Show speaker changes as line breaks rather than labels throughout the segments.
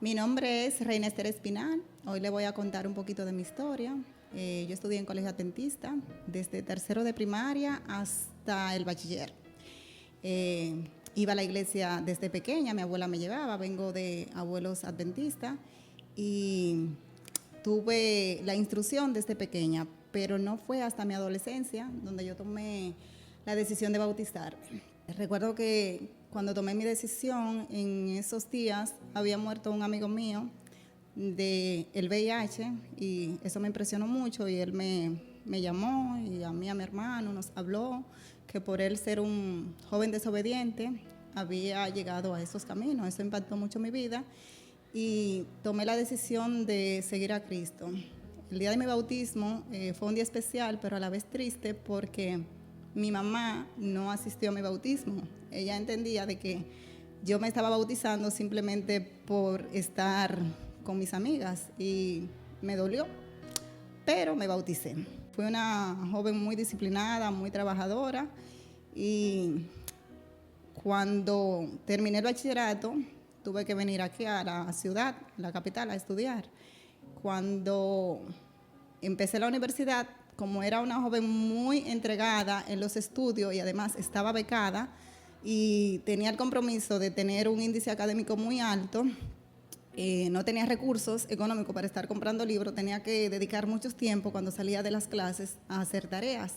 Mi nombre es Reina Esther Espinal. Hoy le voy a contar un poquito de mi historia. Yo estudié en colegio adventista desde tercero de primaria hasta el bachiller. Iba a la iglesia desde pequeña, mi abuela me llevaba, vengo de abuelos adventistas y tuve la instrucción desde pequeña, pero no fue hasta mi adolescencia donde yo tomé la decisión de bautizarme. Recuerdo que cuando tomé mi decisión, en esos días había muerto un amigo mío del VIH y eso me impresionó mucho y él me llamó y a mí, a mi hermano, nos habló que por él ser un joven desobediente había llegado a esos caminos. Eso impactó mucho mi vida y tomé la decisión de seguir a Cristo. El día de mi bautismo fue un día especial, pero a la vez triste porque mi mamá no asistió a mi bautismo. Ella entendía de que yo me estaba bautizando simplemente por estar con mis amigas y me dolió, pero me bauticé. Fui una joven muy disciplinada, muy trabajadora y cuando terminé el bachillerato tuve que venir aquí a la ciudad, la capital, a estudiar. Cuando empecé la universidad, como era una joven muy entregada en los estudios y además estaba becada y tenía el compromiso de tener un índice académico muy alto, no tenía recursos económicos para estar comprando libros, tenía que dedicar mucho tiempo cuando salía de las clases a hacer tareas.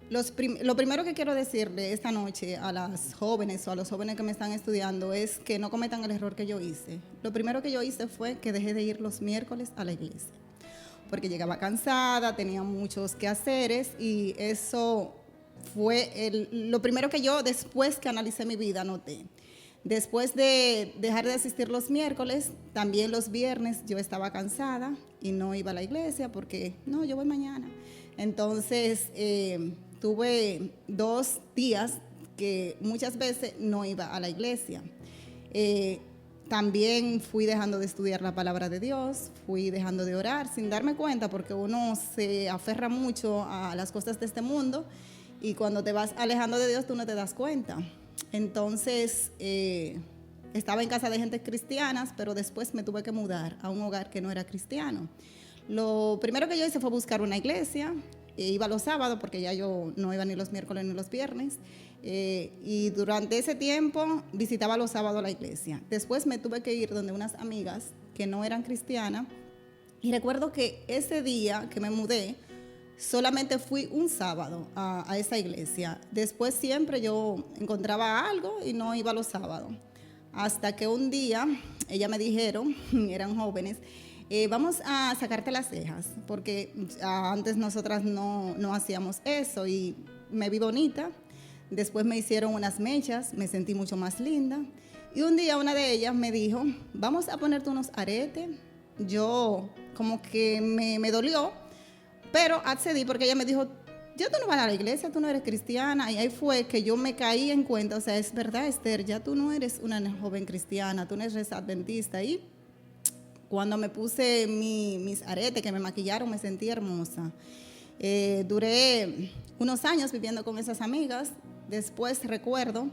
Lo primero que quiero decirle esta noche a las jóvenes o a los jóvenes que me están estudiando es que no cometan el error que yo hice. Lo primero que yo hice fue que dejé de ir los miércoles a la iglesia, porque llegaba cansada, tenía muchos quehaceres y eso fue lo primero que yo, después que analicé mi vida, noté. Después de dejar de asistir los miércoles, también los viernes yo estaba cansada y no iba a la iglesia porque, no, yo voy mañana. Entonces, tuve 2 días que muchas veces no iba a la iglesia. También fui dejando de estudiar la palabra de Dios, fui dejando de orar sin darme cuenta porque uno se aferra mucho a las cosas de este mundo y cuando te vas alejando de Dios tú no te das cuenta. Entonces, estaba en casa de gente cristianas, pero después me tuve que mudar a un hogar que no era cristiano. Lo primero que yo hice fue buscar una iglesia, iba los sábados porque ya yo no iba ni los miércoles ni los viernes, y durante ese tiempo visitaba los sábados la iglesia. Después me tuve que ir donde unas amigas que no eran cristianas, y recuerdo que ese día que me mudé, solamente fui un sábado a esa iglesia. Después siempre yo encontraba algo y no iba los sábados. Hasta que un día ellas me dijeron, eran jóvenes, vamos a sacarte las cejas, porque antes nosotras no hacíamos eso y me vi bonita. Después me hicieron unas mechas, me sentí mucho más linda. Y un día una de ellas me dijo, vamos a ponerte unos aretes. Yo como que me dolió, pero accedí porque ella me dijo, ya tú no vas a la iglesia, tú no eres cristiana. Y ahí fue que yo me caí en cuenta, o sea, es verdad, Esther, ya tú no eres una joven cristiana, tú no eres adventista. Y cuando me puse mis aretes, que me maquillaron, me sentí hermosa. Duré unos años viviendo con esas amigas. Después recuerdo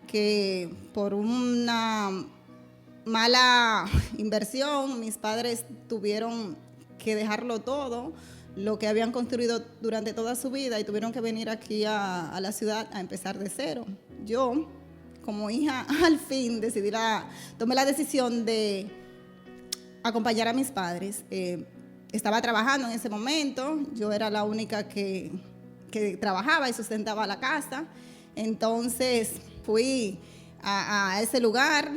que por una mala inversión, mis padres tuvieron que dejarlo todo, lo que habían construido durante toda su vida, y tuvieron que venir aquí a la ciudad a empezar de cero. Yo, como hija, al fin tomé la decisión de acompañar a mis padres. Estaba trabajando en ese momento, yo era la única que trabajaba y sustentaba la casa. Entonces fui a ese lugar.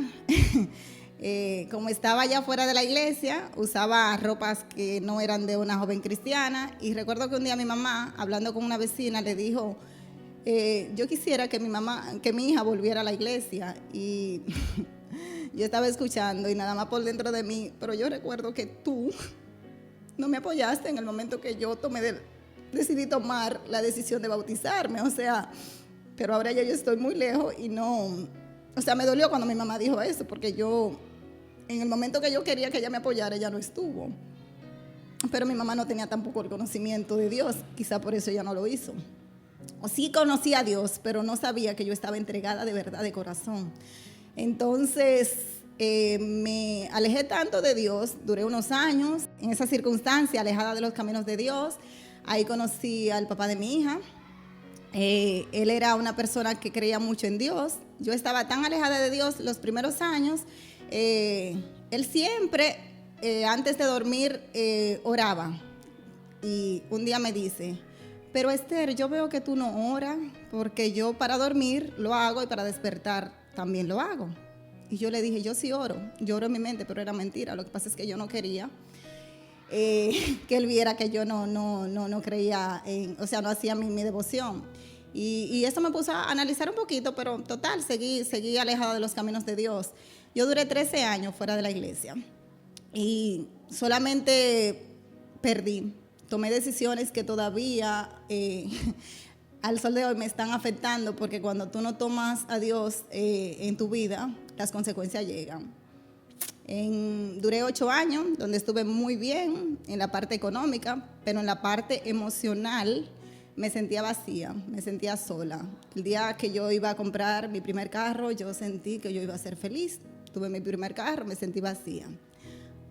Como estaba ya fuera de la iglesia, usaba ropas que no eran de una joven cristiana. Y recuerdo que un día mi mamá, hablando con una vecina, le dijo, yo quisiera que mi hija volviera a la iglesia. Y yo estaba escuchando y nada más por dentro de mí, pero yo recuerdo que tú no me apoyaste en el momento que yo decidí tomar la decisión de bautizarme. O sea, pero ahora ya yo estoy muy lejos y no, o sea, me dolió cuando mi mamá dijo eso, porque en el momento que yo quería que ella me apoyara, ella no estuvo. Pero mi mamá no tenía tampoco el conocimiento de Dios, quizá por eso ella no lo hizo. O sí conocía a Dios, pero no sabía que yo estaba entregada de verdad, de corazón. Entonces, me alejé tanto de Dios, duré unos años en esa circunstancia, alejada de los caminos de Dios. Ahí conocí al papá de mi hija. Él era una persona que creía mucho en Dios. Yo estaba tan alejada de Dios los primeros años. Él siempre, antes de dormir, oraba. Y un día me dice, pero Esther, yo veo que tú no oras, porque yo para dormir lo hago y para despertar también lo hago. Y yo le dije, yo sí oro, yo oro en mi mente, pero era mentira. Lo que pasa es que yo no quería que él viera que yo no creía o sea, no hacía mi devoción. Y eso me puso a analizar un poquito, pero total, seguí alejada de los caminos de Dios. Yo duré 13 años fuera de la iglesia y solamente perdí. Tomé decisiones que todavía al sol de hoy me están afectando, porque cuando tú no tomas a Dios en tu vida, las consecuencias llegan. Duré 8 años, donde estuve muy bien en la parte económica, pero en la parte emocional me sentía vacía, me sentía sola. El día que yo iba a comprar mi primer carro, yo sentí que yo iba a ser feliz. Tuve mi primer carro, me sentí vacía.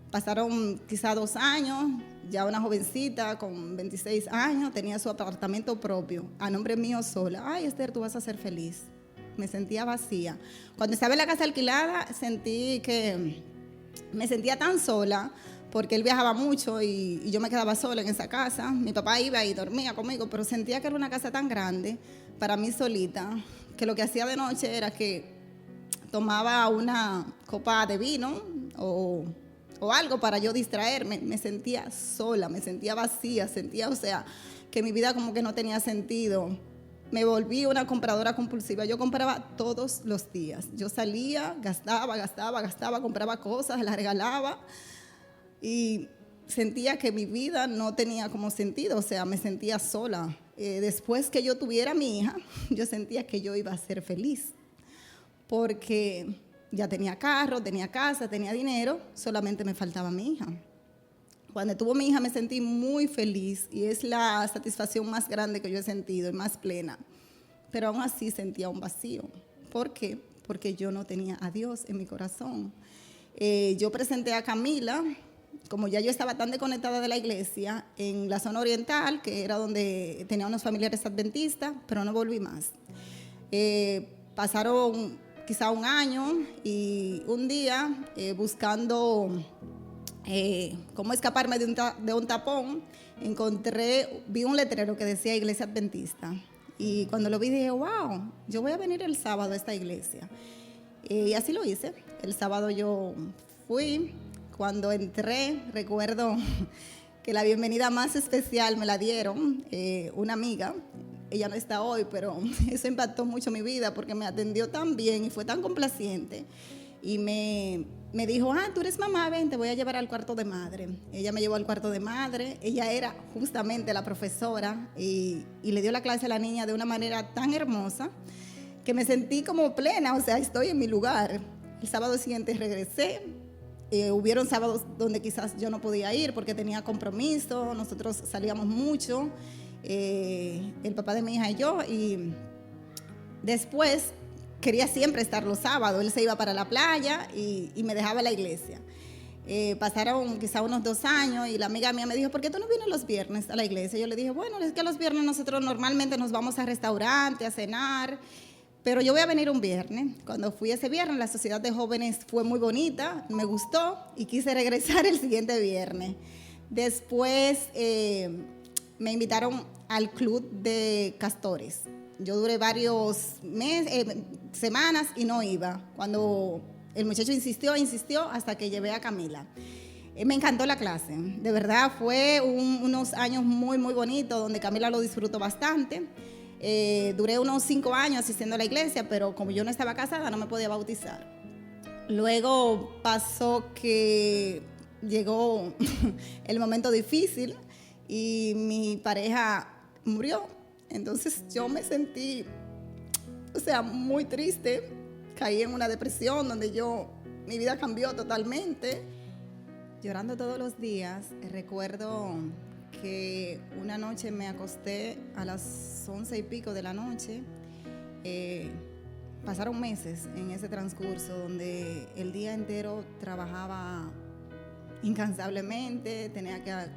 Pasaron quizá 2 años, ya una jovencita con 26 años, tenía su apartamento propio, a nombre mío sola. Ay, Esther, tú vas a ser feliz. Me sentía vacía. Cuando estaba en la casa alquilada, sentí que me sentía tan sola, porque él viajaba mucho y yo me quedaba sola en esa casa. Mi papá iba y dormía conmigo, pero sentía que era una casa tan grande para mí solita, que lo que hacía de noche era que tomaba una copa de vino o algo para yo distraerme. Me sentía sola, me sentía vacía, sentía, o sea, que mi vida como que no tenía sentido. Me volví una compradora compulsiva. Yo compraba todos los días. Yo salía, gastaba, compraba cosas, las regalaba y sentía que mi vida no tenía como sentido, o sea, me sentía sola. Después que yo tuviera a mi hija, yo sentía que yo iba a ser feliz, porque ya tenía carro, tenía casa, tenía dinero, solamente me faltaba mi hija. Cuando tuvo mi hija me sentí muy feliz y es la satisfacción más grande que yo he sentido y más plena. Pero aún así sentía un vacío. ¿Por qué? Porque yo no tenía a Dios en mi corazón. Yo presenté a Camila, como ya yo estaba tan desconectada de la iglesia, en la zona oriental, que era donde tenía unos familiares adventistas, pero no volví más. Pasaron quizá 1 año y un día buscando cómo escaparme de un tapón, vi un letrero que decía Iglesia Adventista. Y cuando lo vi dije, wow, yo voy a venir el sábado a esta iglesia. Y así lo hice. El sábado yo fui. Cuando entré, recuerdo que la bienvenida más especial me la dieron una amiga. Ella no está hoy, pero eso impactó mucho mi vida porque me atendió tan bien y fue tan complaciente. Y me dijo, tú eres mamá, ven, te voy a llevar al cuarto de madre. Ella me llevó al cuarto de madre. Ella era justamente la profesora y le dio la clase a la niña de una manera tan hermosa que me sentí como plena, o sea, estoy en mi lugar. El sábado siguiente regresé. Hubieron sábados donde quizás yo no podía ir porque tenía compromiso, nosotros salíamos mucho, el papá de mi hija y yo, y después quería siempre estar los sábados. Él se iba para la playa y me dejaba en la iglesia. Pasaron quizá unos 2 años y la amiga mía me dijo, ¿por qué tú no vienes los viernes a la iglesia? Yo le dije, bueno, es que los viernes nosotros normalmente nos vamos a restaurantes, a cenar, pero yo voy a venir un viernes. Cuando fui ese viernes, la sociedad de jóvenes fue muy bonita, me gustó y quise regresar el siguiente viernes. Después me invitaron al club de castores. Yo duré varios semanas y no iba. Cuando el muchacho insistió hasta que llevé a Camila. Me encantó la clase. De verdad fue unos años muy, muy bonitos donde Camila lo disfrutó bastante. Duré unos 5 años asistiendo a la iglesia, pero como yo no estaba casada no me podía bautizar. Luego pasó que llegó el momento difícil y mi pareja murió. Entonces yo me sentí, o sea, muy triste. Caí en una depresión donde mi vida cambió totalmente. Llorando todos los días. Recuerdo que una noche me acosté a las 11 y pico de la noche. pasaron meses en ese transcurso donde el día entero trabajaba incansablemente,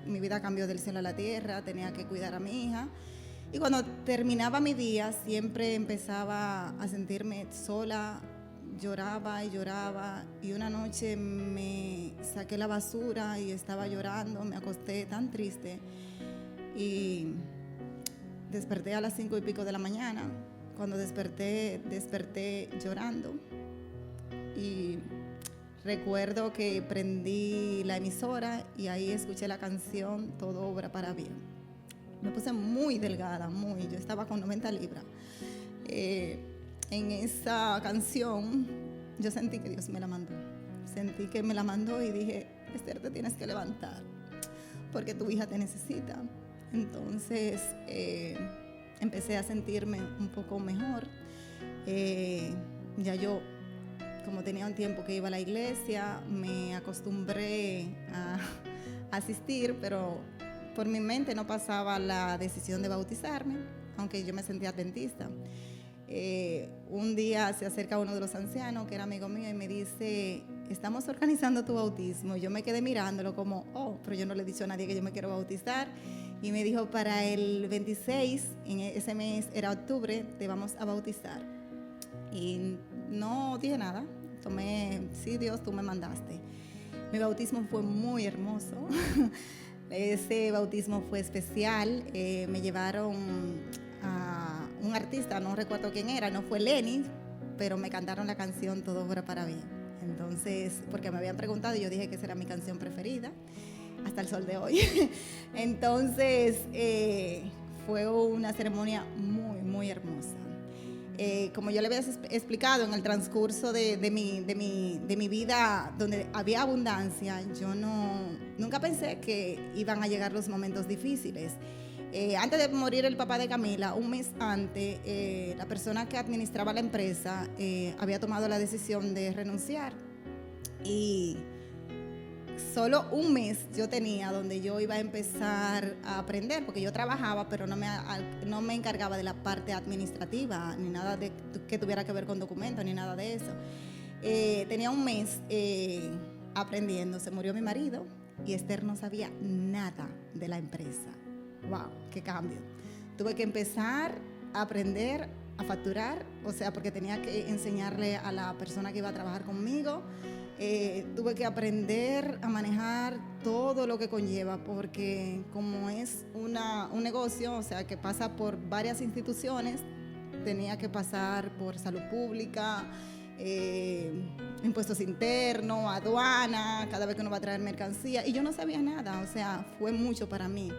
mi vida cambió del cielo a la tierra, tenía que cuidar a mi hija. Y cuando terminaba mi día, siempre empezaba a sentirme sola, lloraba y lloraba. Y una noche me saqué la basura y estaba llorando, me acosté tan triste. Y desperté a las 5 y pico de la mañana. Cuando desperté llorando. Y recuerdo que prendí la emisora y ahí escuché la canción Todo obra para bien. Me puse muy delgada, yo estaba con 90 libras. En esa canción yo sentí que Dios me la mandó. Sentí que me la mandó y dije, Esther, te tienes que levantar porque tu hija te necesita. Entonces empecé a sentirme un poco mejor. Ya yo, como tenía un tiempo que iba a la iglesia, me acostumbré a asistir, pero por mi mente no pasaba la decisión de bautizarme, aunque yo me sentía adventista. Un día se acerca uno de los ancianos, que era amigo mío, y me dice, estamos organizando tu bautismo. Yo me quedé mirándolo como, pero yo no le he dicho a nadie que yo me quiero bautizar. Y me dijo, para el 26, en ese mes era octubre, te vamos a bautizar. Y no dije nada, sí, Dios, tú me mandaste. Mi bautismo fue muy hermoso. Ese bautismo fue especial. Me llevaron a un artista, no recuerdo quién era, no fue Lenny, pero me cantaron la canción Todo obra para bien. Entonces, porque me habían preguntado y yo dije que esa era mi canción preferida hasta el sol de hoy. Entonces, fue una ceremonia muy, muy hermosa. Como yo le había explicado, en el transcurso de mi vida donde había abundancia, yo nunca pensé que iban a llegar los momentos difíciles. Antes de morir el papá de Camila, un mes antes, la persona que administraba la empresa había tomado la decisión de renunciar. Y solo un mes yo tenía donde yo iba a empezar a aprender, porque yo trabajaba, pero no me encargaba de la parte administrativa, ni nada de que tuviera que ver con documentos, ni nada de eso. Tenía un mes aprendiendo. Se murió mi marido y Esther no sabía nada de la empresa. ¡Wow! ¡Qué cambio! Tuve que empezar a aprender a facturar, o sea, porque tenía que enseñarle a la persona que iba a trabajar conmigo. Tuve que aprender a manejar todo lo que conlleva, porque como es un negocio, o sea, que pasa por varias instituciones, tenía que pasar por salud pública, impuestos internos, aduana, cada vez que uno va a traer mercancía, y yo no sabía nada, o sea, fue mucho para mí.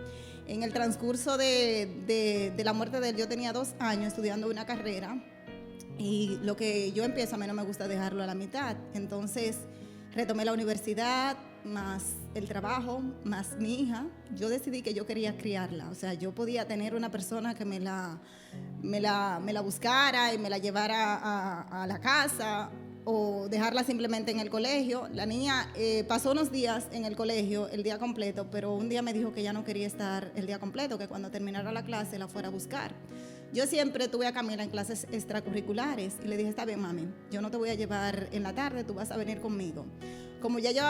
En el transcurso de la muerte de él, yo tenía 2 años estudiando una carrera, y lo que yo empiezo a mí no me gusta dejarlo a la mitad. Entonces retomé la universidad, más el trabajo, más mi hija. Yo decidí que yo quería criarla. O sea, yo podía tener una persona que me la buscara y me la llevara a la casa, o dejarla simplemente en el colegio. La niña pasó unos días en el colegio, el día completo, pero un día me dijo que ya no quería estar el día completo, que cuando terminara la clase la fuera a buscar. Yo siempre tuve a Camila en clases extracurriculares y le dije, está bien, mami, yo no te voy a llevar en la tarde, tú vas a venir conmigo. Como ya yo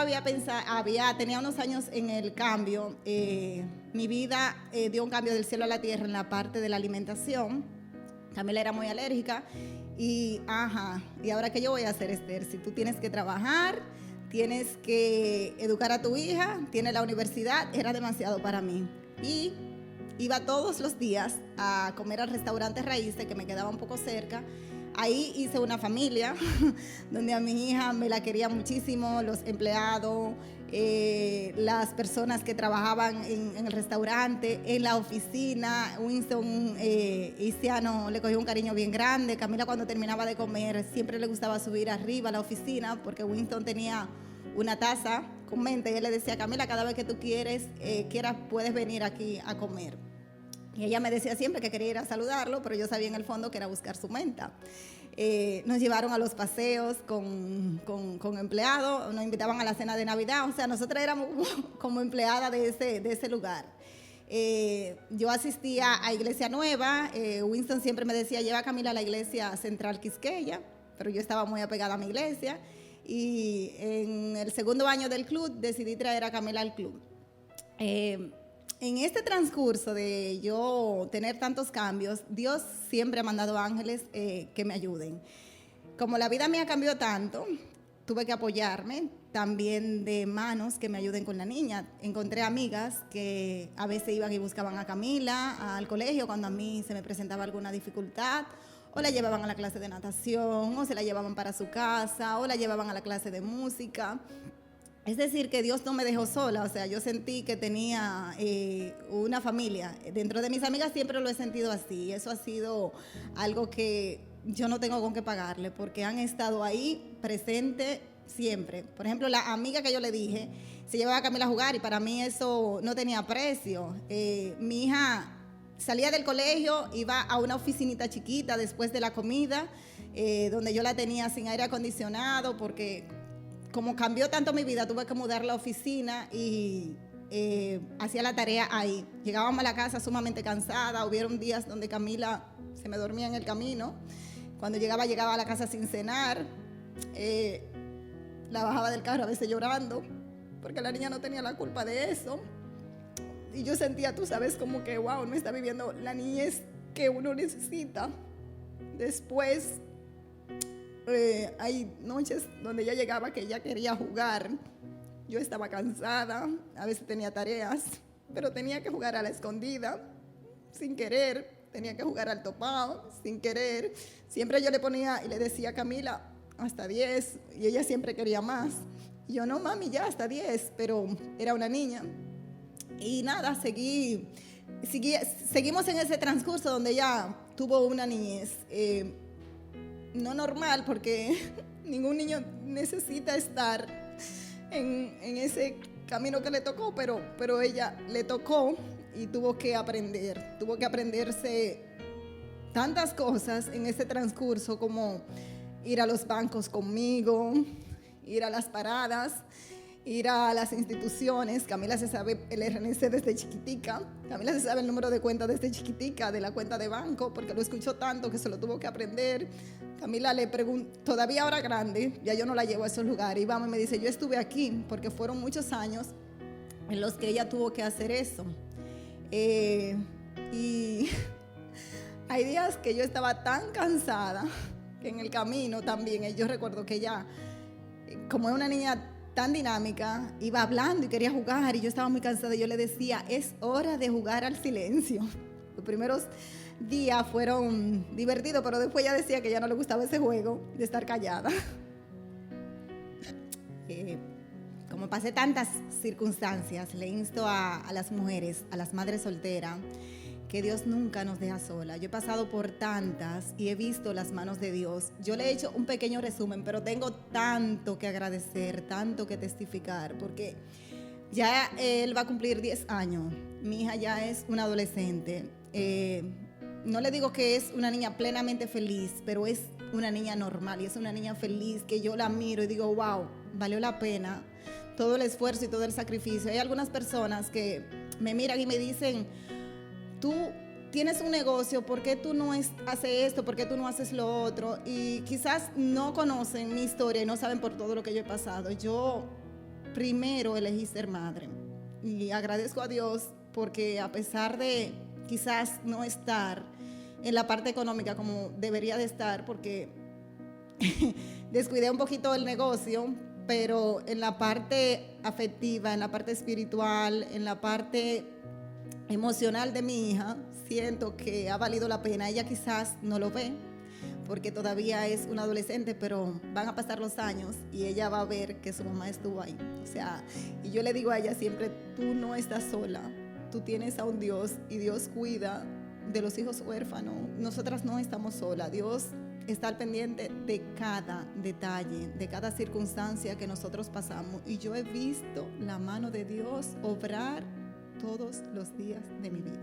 tenía unos años en el cambio, mi vida dio un cambio del cielo a la tierra en la parte de la alimentación. Camila era muy alérgica y ahora qué yo voy a hacer, Esther, si tú tienes que trabajar, tienes que educar a tu hija, tienes la universidad, era demasiado para mí. Y iba todos los días a comer al restaurante Raíces, que me quedaba un poco cerca. Ahí hice una familia donde a mi hija me la quería muchísimo, los empleados, las personas que trabajaban en el restaurante, en la oficina. Winston Isiano le cogió un cariño bien grande. Camila, cuando terminaba de comer, siempre le gustaba subir arriba a la oficina, porque Winston tenía una taza con menta y él le decía, Camila, cada vez que tú quieras, puedes venir aquí a comer. Y ella me decía siempre que quería ir a saludarlo, pero yo sabía en el fondo que era buscar su menta. Nos llevaron a los paseos con empleados, nos invitaban a la cena de Navidad, o sea, nosotros éramos como empleadas de ese lugar. Yo asistía a Iglesia Nueva. Winston siempre me decía, lleva a Camila a la iglesia Central Quisqueya, pero yo estaba muy apegada a mi iglesia. Y en el segundo año del club decidí traer a Camila al club. En este transcurso de yo tener tantos cambios, Dios siempre ha mandado ángeles que me ayuden. Como la vida mía cambió tanto, tuve que apoyarme también de manos que me ayuden con la niña. Encontré amigas que a veces iban y buscaban a Camila al colegio cuando a mí se me presentaba alguna dificultad, o la llevaban a la clase de natación, o se la llevaban para su casa, o la llevaban a la clase de música. Es decir, que Dios no me dejó sola, o sea, yo sentí que tenía una familia. Dentro de mis amigas siempre lo he sentido así, eso ha sido algo que yo no tengo con qué pagarle, porque han estado ahí presentes siempre. Por ejemplo, la amiga que yo le dije, se llevaba a Camila a jugar y para mí eso no tenía precio. Mi hija salía del colegio, iba a una oficinita chiquita después de la comida, donde yo la tenía sin aire acondicionado, porque como cambió tanto mi vida, tuve que mudar la oficina y hacía la tarea ahí. Llegábamos a la casa sumamente cansada, hubieron días donde Camila se me dormía en el camino. Cuando llegaba a la casa sin cenar. La bajaba del carro a veces llorando, porque la niña no tenía la culpa de eso. Y yo sentía, tú sabes, como que, wow, no está viviendo la niñez que uno necesita. Después, hay noches donde ella llegaba que ella quería jugar. Yo estaba cansada, a veces tenía tareas, pero tenía que jugar a la escondida, sin querer. Tenía que jugar al topado, sin querer. Siempre yo le ponía y le decía, Camila, hasta 10, y ella siempre quería más. Y yo, no, mami, ya hasta 10, pero era una niña. Y nada, seguimos en ese transcurso donde ella tuvo una niñez no normal, porque ningún niño necesita estar en ese camino que le tocó, pero ella le tocó y tuvo que aprenderse tantas cosas en ese transcurso, como ir a los bancos conmigo, ir a las paradas, ir a las instituciones. Camila se sabe el RNC desde chiquitica. Camila se sabe el número de cuenta desde chiquitica, de la cuenta de banco, porque lo escuchó tanto que se lo tuvo que aprender. Camila le preguntó, todavía ahora grande, ya yo no la llevo a esos lugares, y vamos y me dice, yo estuve aquí, porque fueron muchos años en los que ella tuvo que hacer eso. Y hay días que yo estaba tan cansada que en el camino también, yo recuerdo que ella, como es una niña tan dinámica, iba hablando y quería jugar, y yo estaba muy cansada y yo le decía, es hora de jugar al silencio. Los primeros días fueron divertidos, pero después ella decía que ya no le gustaba ese juego de estar callada. Como pasé tantas circunstancias, le insto a las mujeres, a las madres solteras, que Dios nunca nos deja sola. Yo he pasado por tantas y he visto las manos de Dios. Yo le he hecho un pequeño resumen, pero tengo tanto que agradecer, tanto que testificar, porque ya él va a cumplir 10 años. Mi hija ya es una adolescente. No le digo que es una niña plenamente feliz, pero es una niña normal y es una niña feliz que yo la miro y digo, wow, valió la pena todo el esfuerzo y todo el sacrificio. Hay algunas personas que me miran y me dicen, tú tienes un negocio, ¿por qué tú no haces esto? ¿Por qué tú no haces lo otro? Y quizás no conocen mi historia y no saben por todo lo que yo he pasado. Yo primero elegí ser madre y agradezco a Dios porque a pesar de quizás no estar en la parte económica como debería de estar, porque descuidé un poquito el negocio, pero en la parte afectiva, en la parte espiritual, en la parte emocional de mi hija, siento que ha valido la pena. Ella quizás no lo ve porque todavía es una adolescente, pero van a pasar los años y ella va a ver que su mamá estuvo ahí. O sea, y yo le digo a ella siempre, tú no estás sola, tú tienes a un Dios y Dios cuida de los hijos huérfanos. Nosotras no estamos solas. Dios está al pendiente de cada detalle, de cada circunstancia que nosotros pasamos. Y yo he visto la mano de Dios obrar todos los días de mi vida.